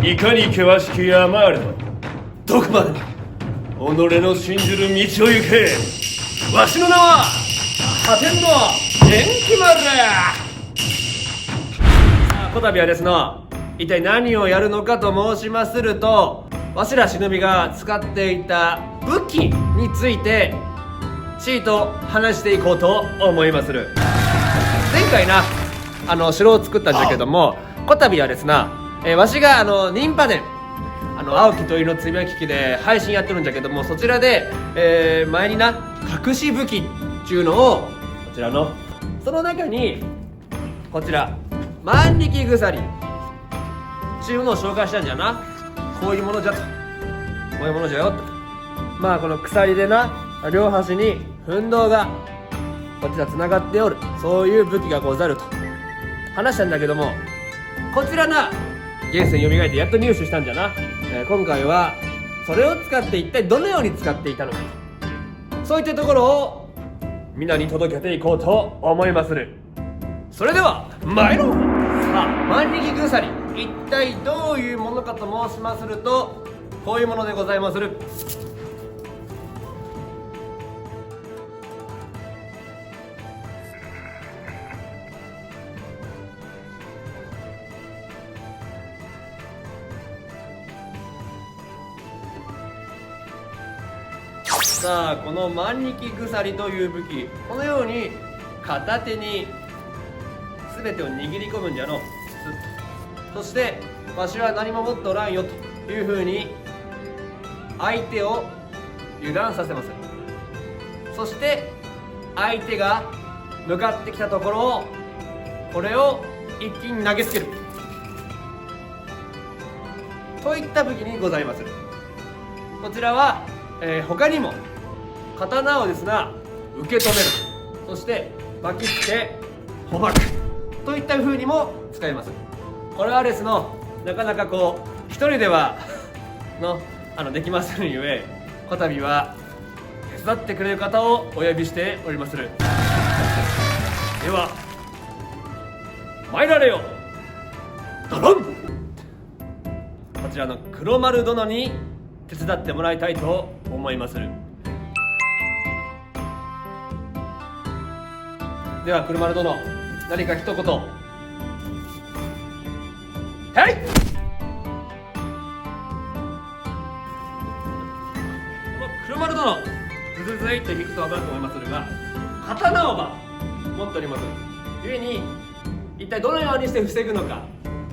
いかに険しき山あるのどこまでも己の信じる道を行け。わしの名は破天の元気丸。さあこたびはですな、一体何をやるのかと申しますると、わしら忍びが使っていた武器についてちいと話していこうと思いまする。前回な城を作ったんだけども、こたびはですな、わしが忍波伝青き鳥のつぶやき機で配信やってるんだけども、そちらで、前にな隠し武器っていうのをこちらのその中にこちら万力鎖っていうのを紹介したんじゃな。こういうものじゃと、こういうものじゃよと。まあこの鎖でな両端に奮闘がこちらつながっておる、そういう武器がござると話したんだけども、こちらな現世に蘇ってやっと入手したんじゃな。今回はそれを使って一体どのように使っていたのか、そういったところをみんなに届けていこうと思いまする。それでは参ろう。さあ万力鎖、一体どういうものかと申しますると、こういうものでございまする。さあこの万力鎖という武器、このように片手に全てを握り込むんじゃの。そしてわしは何も持っとらんよというふうに相手を油断させます。そして相手が向かってきたところをこれを一気に投げつけるといった武器にございます。こちらは、他にも刀をですな受け止める、そして巻きつけ捕獲といった風にも使えます。これはですのなかなかこう一人ではできませんゆえ、こたびは手伝ってくれる方をお呼びしておりまする。では参られよドロン。こちらの黒丸殿に手伝ってもらいたいと思いまする。では黒丸殿、何か一言。はい、黒丸殿、ずずずいって引くと分かると思いまするが、刀を持っておりますゆえに、一体どのようにして防ぐのか、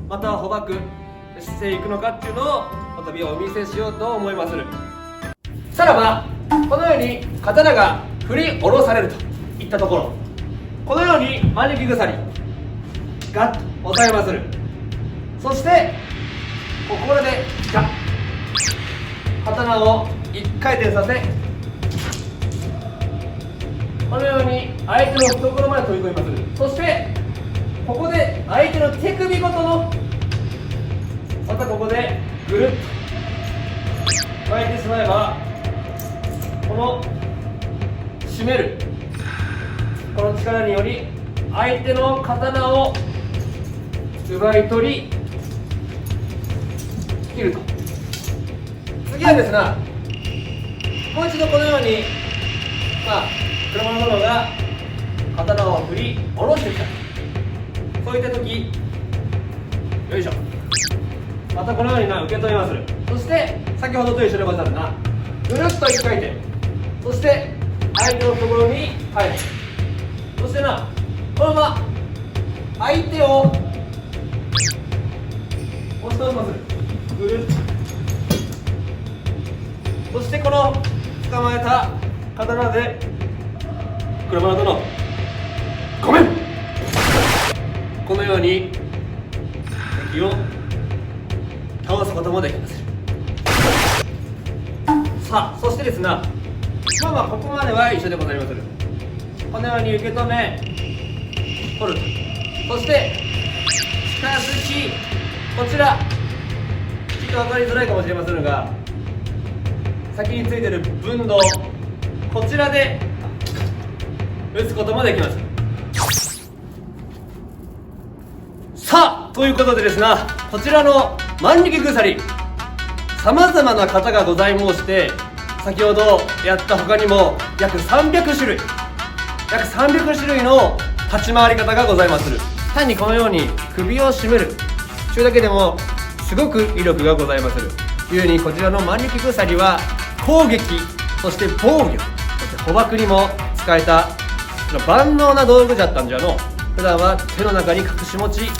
または捕獲していくのかっていうのをこたびお見せしようと思いまする。さらばこのように刀が振り下ろされるといったところ、このように万力鎖ガッと押さえまする。そしてここでガッ、刀を1回転させ、このように相手の懐まで飛び込みまする。そしてここで相手の手首ごとのまたここでぐるっと巻いてしまえば、この締めるこの力により相手の刀を奪い取り切ると。次はですが、もう一度このように黒丸殿が刀を振り下ろしてきた、そういった時、よいしょ、またこのように受け止めまする。そして先ほどと一緒でござるな、ぐるっと1回転、そして相手のところに返る。そしてこのまま相手を押し通しまする。ぐるっと。そしてこの捕まえた刀で黒丸殿、ごめん、このように敵を倒すこともできます。さあそしてですな、ここまでは一緒でございまする。このように受け止め取ると。そして近づき、こちらちょっと分かりづらいかもしれませんが、先についてる分動、こちらで打つこともできます。さあということでですな、こちらの万力鎖、さまざまな型がございまして、先ほどやった他にも約300種類の立ち回り方がございまする。単にこのように首を絞めるそれだけでもすごく威力がございまする。ゆえにこちらの万力鎖は攻撃、そして防御、そして捕獲にも使えた万能な道具だったんじゃの。普段は手の中に隠し持ち、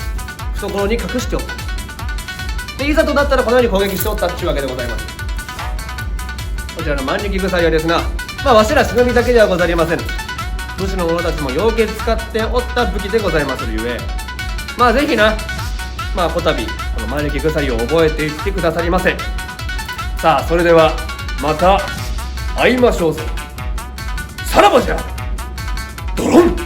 懐に隠しておく。でいざとなったらこのように攻撃しておったっていうわけでございます。こちらの万力鎖はですな、わしら忍びだけではござりません。武士の者たちもようけ使っておった武器でございまするゆえ、ぜひな、こたびこの万力鎖を覚えていってくださりませ。さあ、それではまた会いましょうぞ。さらばじゃドロン。